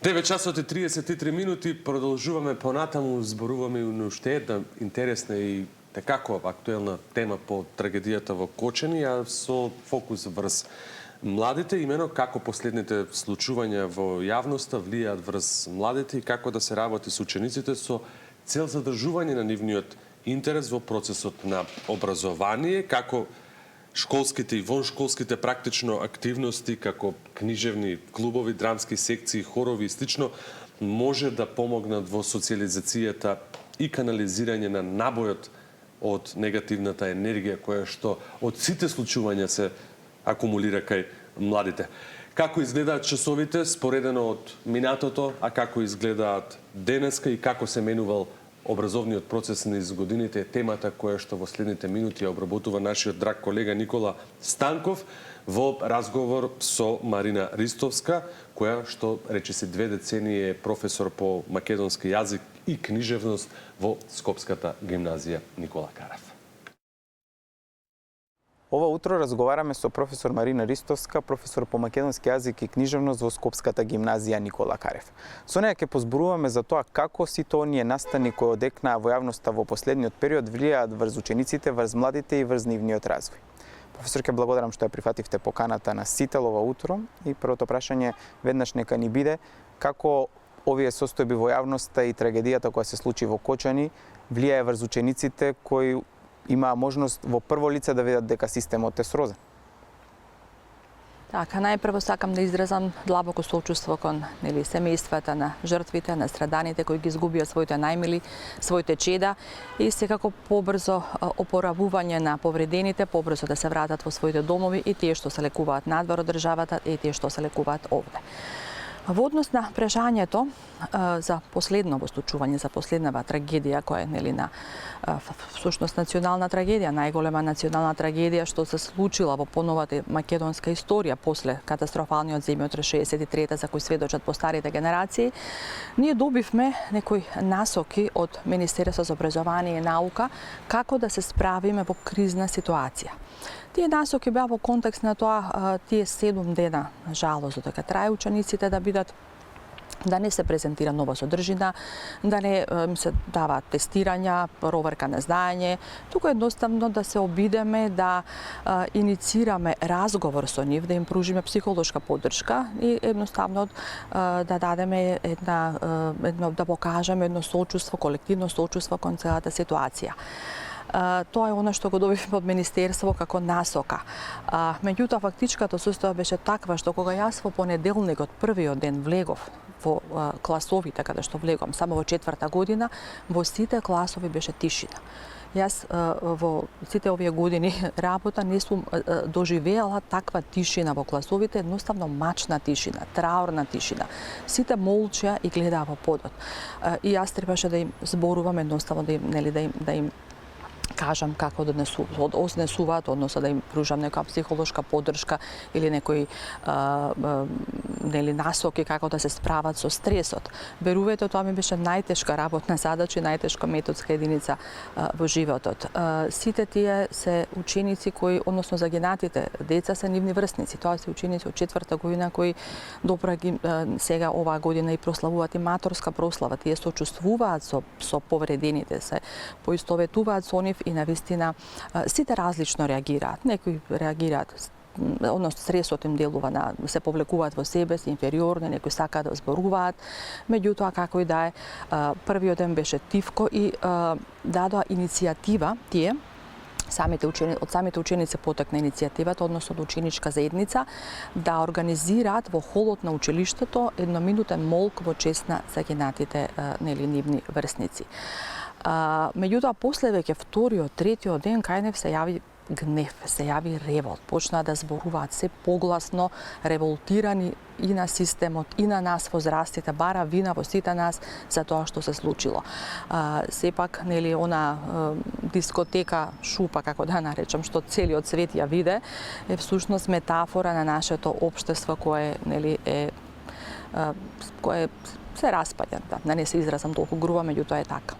9 часот и 33 минути, продолжуваме понатаму, зборуваме на уште една интересна и такако актуелна тема по трагедијата во Кочани, а со фокус врз младите, имено како последните случувања во јавноста влијаат врз младите и како да се работи со учениците со цел задржување на нивниот интерес во процесот на образование, како школските и воншколските практично активности, како книжевни клубови, драмски секции, хорови и слично, може да помогнат во социализацијата и канализирање на набојот од негативната енергија која што од сите случувања се акумулира кај младите. Како изгледаат часовите споредено од минатото, а како изгледаат денеска и како се менувал образовниот процес низ годините, темата која што во следните минути ја обработува нашиот драг колега Никола Станков во разговор со Марина Ристовска, која што речиси 2 децении е професор по македонски јазик и книжевност во Скопската гимназија Никола Карев. Ова утро разговараме со професор Марина Ристовска, професор по македонски јазик и книжевност во Скопската гимназија Никола Карев. Со неја ќе позборуваме за тоа како сите оние настани кои одекнаа во јавноста во последниот период влијаат врз учениците, врз младите и врз нивниот развој. Професор, ќе благодарам што ја прифативте поканата на Сител ова утро и првото прашање веднаш нека ни биде како овие состојби во јавноста и трагедијата која се случи во Кочани влијае врз учениците кои имаа можност во прво лице да видат дека системот е срозен. Така, најпрво сакам да изразам длабоко соучувство кон семејствата на жртвите, на страданите кои ги изгубија своите најмили, своите чеда и секако побрзо опоравување на повредените, побрзо да се вратат во своите домови и тие што се лекуваат надвор од државата и тие што се лекуваат овде. Во однос на прашањето за последново случување, за последнава трагедија која е на всушност национална трагедија, најголема национална трагедија што се случила во поновата македонска историја после катастрофалниот земјотрес 63-та за кој сведочат постарите генерации, ние добивме некои насоки од Министерството за образование и наука како да се справиме во кризна ситуација. Тие насоки беа во контекст на тоа тие 7 дена, на жалост, додека трае учениците да не се презентира нова содржина, да не се даваат тестирања, проверка на знаење, туку едноставно да се обидеме да иницираме разговор со нив, да им пружиме психолошка поддршка и едноставно да дадеме да покажеме едно соучуство, колективно соучуство кон целата ситуација. Тоа е она што го добивме од Министерство како насока. Меѓутоа, фактичката состојба беше таква што кога јас во понеделникот, првиот ден влегов во класовите, каде што влегам само во 4-та година, во сите класови беше тишина. Јас во сите овие години работа не сум доживеала таква тишина во класовите, едноставно мачна тишина, траурна тишина. Сите молчеа и гледаа во подот. И јас требаше да им зборувам едноставно да им кажам како да однесуваат, односно да им пружам некоја психолошка поддршка или некои насоки како да се справат со стресот. Верувајте, тоа ми беше најтешка работна задача и најтешка методска единица во животот. Сите тие се ученици кои, односно загинатите деца се нивни врсници. Тоа се ученици од 4-та година кои сега оваа година и прославуваат и маторска прослава. Тие сочувствуваат со повредените, се поистоветуваат со нив и навистина сите различно реагираат. Некои реагираат, односно стресот им делува се повлекуваат во себе, се инфериорни, некои сакаат да зборуваат. Меѓутоа, како и да е, првиот ден беше тивко и дадоа иницијатива тие, од самите ученици потекна иницијативата, односно од ученичка заедница, да организираат во холот на училиштето едноминутен молк во чест на загинатите нивни врсници. Меѓутоа, после веќе вториот, третиот ден, кај нив се јави гнев, се јави револт. Почнаа да зборуваат се погласно, револтирани и на системот, и на нас возрастите, бара вина во сите нас за тоа што се случило. Сепак, она дискотека шупа, како да наречам, што целиот свет ја виде, е всушност метафора на нашето општество кое се распаѓа. Да не се изразам толку грубо, меѓутоа е така.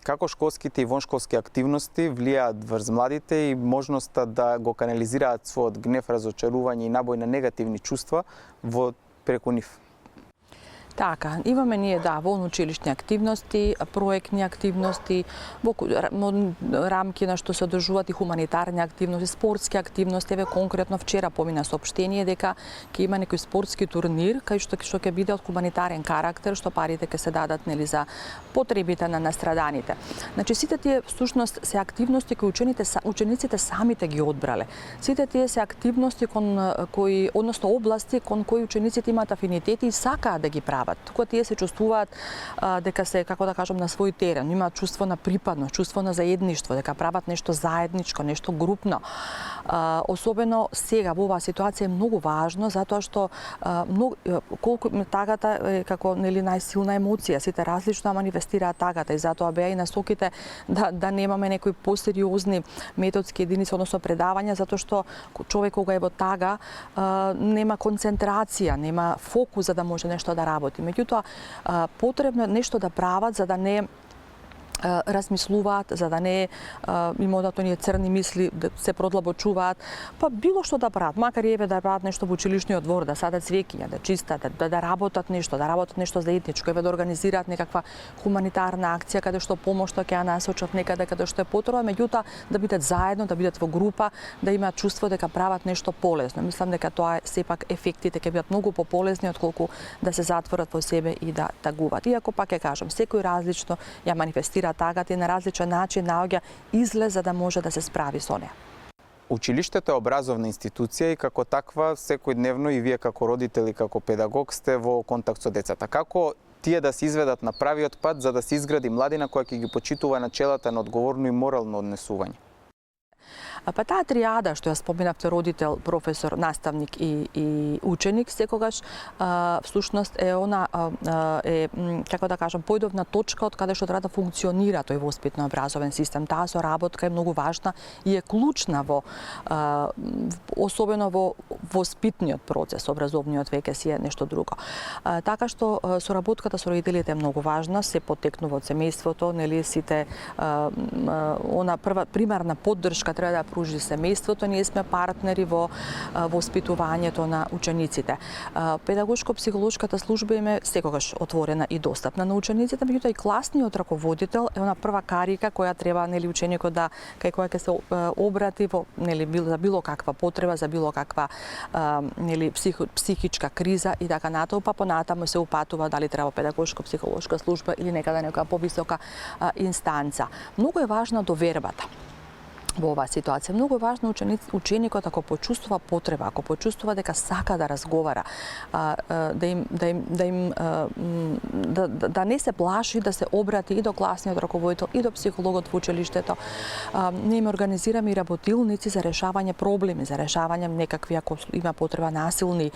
Како школските и воншколски активности влијаат врз младите и можноста да го канализираат својот гнев, разочарување и набој на негативни чувства преку нив? Така, имаме ние во училишни активности, проектни активности, во рамки на што се одржуваат и хуманитарни активности, спортски активности. Еве конкретно вчера помина соопштение дека ќе има некој спортски турнир кај што ќе биде од хуманитарен карактер, што парите ќе се дадат за потребите на настраданите. Значи сите тие всушност се активности кои учениците самите ги одбрале. Сите тие се активности кои односно области кон кои учениците имаат афинитети и сакаат да ги прават. Кога тие се чувствуваат дека се, како да кажам, на свој терен, имаат чувство на припадност, чувство на заедништво, дека прават нешто заедничко, нешто групно. Особено сега во оваа ситуација е многу важно затоа што колку тагата е како најсилна емоција, сите различно манифестираат тагата и затоа беа и насоките да немаме некои посериозни методски единици, односно предавања, затоа што човек кога е во тага нема концентрација, нема фокус за да може нешто да работи. Меѓутоа, потребно е нешто да прават за да не размислуваат, за да не имаат оние црни мисли да се продлабочуваат, па било што да прават, макар и еве да прават нешто во училишниот двор, да садат цвеќиња, да чистат, да работат нешто заедничко, еве да организираат некаква хуманитарна акција каде што помошта ќе ја насочат некаде каде што е потреба, меѓутоа да бидат заедно, да бидат во група, да имаат чувство дека прават нешто полезно. Мислам дека тоа сепак ефектите ќе бидат многу пополезни отколку да се затворат во себе и да тагуваат. Иако пак ќе кажам, секој различно ја манифестира тагата и на различен начин наоѓа излез за да може да се справи со неа. Училиштето е образовна институција и како таква секојдневно и вие како родители, како педагог сте во контакт со децата. Како тие да се изведат на правиот пат за да се изгради младина која ќе ги почитува начелата на одговорно и морално однесување? Па таа триада што ја споменавте, родител, професор, наставник и ученик, секогаш всушност е она како да кажам, појдовна точка од каде што треба да функционира тој воспитно образовен систем. Таа соработка е многу важна и е клучна особено во воспитниот процес, образовниот веќе си е нешто друго. Така што соработката со родителите е многу важна, се потекнува од семејството, нели сите она прва примерна поддршка треба да пружи семејството, ние сме партнери во воспитувањето на учениците. Педагошко-психолошката служба им е секогаш отворена и достапна на учениците, меѓутоа и класниот раководител е она прва карика која треба ученикот да кај која ќе се обрати за било каква потреба, за било каква психичка криза и така натаму, па понатаму се упатува дали треба педагошко-психолошка служба или некаде повисока инстанца. Многу е важна довербата во оваа ситуација. Многу е важно ученикот ако почувствува потреба, ако почувствува дека сака да разговара, да не се плаши да се обрати и до класниот раководител и до психологот во училиштето. Ние им организираме и работилници за решавање проблеми, за решавање некакви, ако има потреба, насилни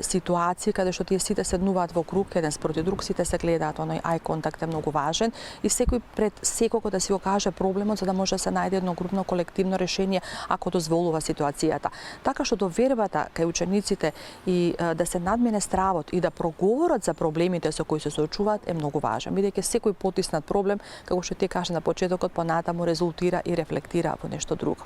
ситуации каде што тие сите седнуваат во круг, еден спроти друг, сите се гледаат, оној ај контакт е многу важен и секој пред секого да си го каже проблемот за да може да се најде едно групно колективно решение ако дозволува ситуацијата. Така што довербата кај учениците и да се надмине стравот и да проговорат за проблемите со кои се соочуваат е многу важен, бидејќи секој потиснат проблем, како што ти кажа на почетокот, понатаму резултира и рефлектира во нешто друго.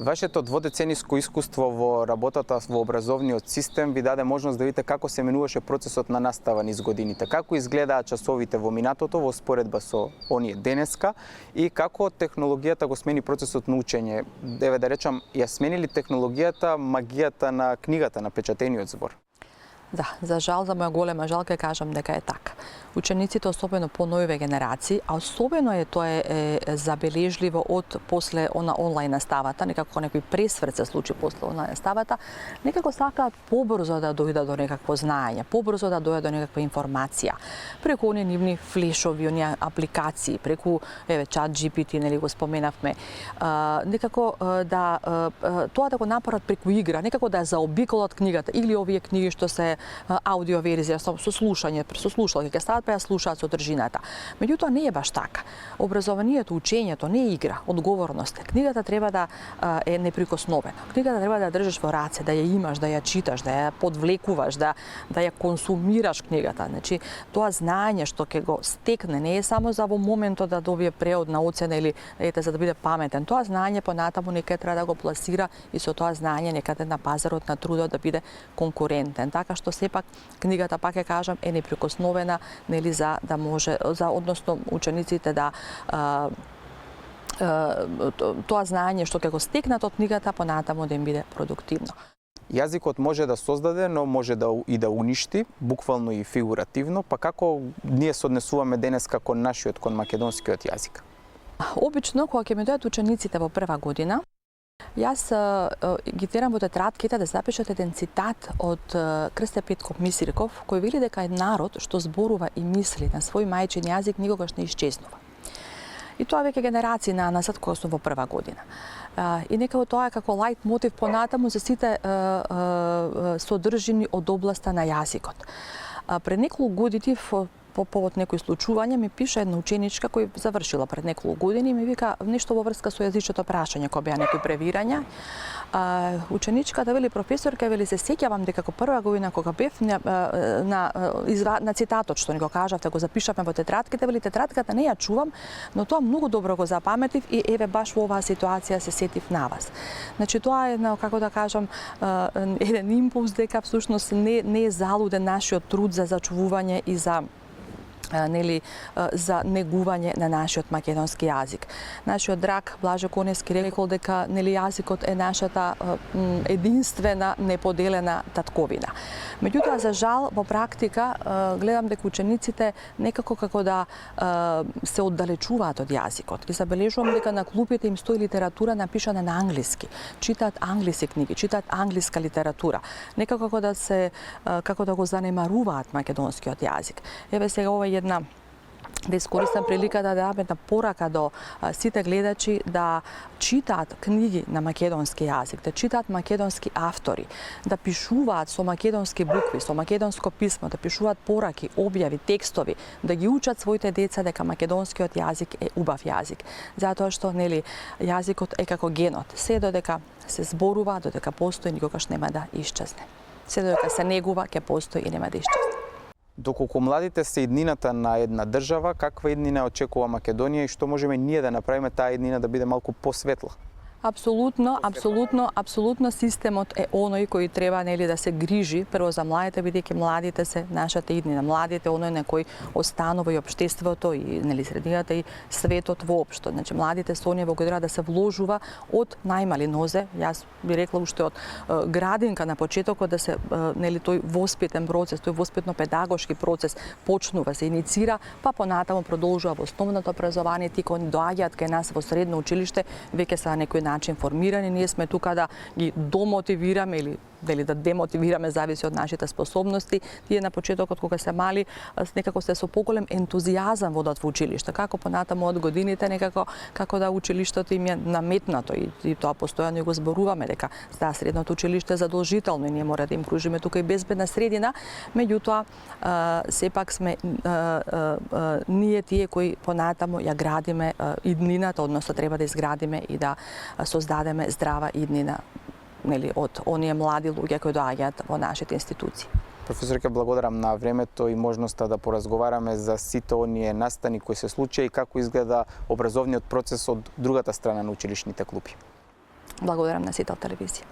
Вашето дводецениско искуство во работата во образовниот систем ви даде можност да видите како се менуваше процесот на настава низ годините, како изгледаат часовите во минатото во споредба со оние денеска и како технологијата го смени процесот на учење. Еве да речам, ја смени ли технологијата магијата на книгата, на печатениот збор? Да, за жал, за моја голема жал, ќе кажам дека е така. Учениците, особено по-новиве генерации, а особено тоа е забележливо од после онлайн наставата, некако некој пресврт се случи после онлайн наставата, некако сакаат побрзо да дојдат до некакво знаење, побрзо да дојдат до некаква информација. Преку оние нивни флешови, оние апликации, преку ChatGPT, нели го споменавме, некако тоа да го направат преку игра, некако да заобиколат книгата или овие книги што се аудио верзија со слушање, со слушалки ќе стават па ја слушаат содржината. Меѓутоа не е баш така. Образованието, учењето не е игра, одговорност. Книгата треба да е неприкосновена. Книгата треба да ја држиш во раце, да ја имаш, да ја читаш, да ја подвлекуваш, да ја консумираш книгата. Значи, тоа знаење што ќе го стекне не е само за во моментот да добие преодна оцена или за да биде паметен. Тоа знаење понатаму некаде треба да го пласира и со тоа знаење некаде на пазарот на трудот да биде конкурентен. Така што сепак книгата, пак ќе кажам, е неприкосновена, нели, за да може, односно учениците да тоа знаење што ќе го стекнат од книгата понатаму да им биде продуктивно. Јазикот може да создаде, но може и да уништи, буквално и фигуративно, па како ние се однесуваме денеска кон нашиот, кон македонскиот јазик? Обично, кога ќе ми дојдат учениците во прва година, јас ги терам во тетратките да запишат еден цитат од Крсте Петков Мисирков, кој вели дека народ што зборува и мисли на свој мајчин јазик никогаш не исчезнува. И тоа веќе генерации назад кога сум во прва година. И некако тоа е како лајт мотив понатаму за сите содржини од областа на јазикот. Пред неколку години по повод некои случувања ми пиша една ученичка која завршила пред неколку години и ми вика нешто во врска со јазичното прашање, кога беа некои превирања. Ученичката вели професорка, вели се сеќавам дека како прва година кога бев на цитатот што ни го кажавте, го запишавме во тетратките, вели тетратката не ја чувам, но тоа многу добро го запаметив и еве баш во оваа ситуација се сетив на вас. Значи тоа е една, како да кажам, еден импулс дека всушност не е залуден нашиот труд за зачувување и за негување на нашиот македонски јазик. Нашиот драг Блаже Коневски рекол дека јазикот е нашата единствена неподелена татковина. Меѓутоа, за жал, во практика гледам дека учениците некако како да се оддалечуваат од јазикот. Ги забележувам дека на клупите им стои литература напишана на англиски. Читаат англиски книги, читаат англиска литература. Некако како да го занемаруваат македонскиот јазик. Еве сега ова е да искористам приликата да дадам една порака до сите гледачи да читаат книги на македонски јазик, да читаат македонски автори, да пишуваат со македонски букви, со македонско писмо, да пишуваат пораки, објави, текстови, да ги учат своите деца дека македонскиот јазик е убав јазик. Затоа што јазикот е како генот. Се додека се зборува, додека постои, никогаш нема да исчезне. Се додека се негува, ќе постои и нема да исчезне. Доколку младите се иднината на една држава, каква иднина очекува Македонија и што можеме ние да направиме таа иднина да биде малку посветла? Апсолутно системот е оној кој треба да се грижи прво за младите, бидејќи младите се нашата иднина. Младите оној на кој останува и општеството и средината и светот воопшто. Значи младите се оние во кои треба да се вложува од најмали нозе. Јас би рекла уште од градинка на почетокот да се тој воспитен процес, тој воспитно-педагошки процес почнува, се иницира, па понатаму продолжува во основното образование, ти кои доаѓаат кај нас во средно училиште, веќе се на некој начин формирани, ние сме тука да ги домотивираме или да демотивираме, зависи од нашите способности. Тие на почетокот кога се мали, некако се со поголем ентузијазам водат во училиште. Како понатаму од годините некако како да училиштето им е наметнато и тоа постојано го зборуваме дека за средното училиште е задолжително и ние мора да им кружиме тука и безбедна средина, меѓутоа сепак сме ние тие кои понатаму ја градиме иднината, односно треба да изградиме и да создадеме здрава иднина од оние млади луѓе кои доаѓаат во нашите институции. Професорке, благодарам на времето и можноста да поразговараме за сите оние настани кои се случаи и како изгледа образовниот процес од другата страна на училишните клупи. Благодарам на сите од телевизија.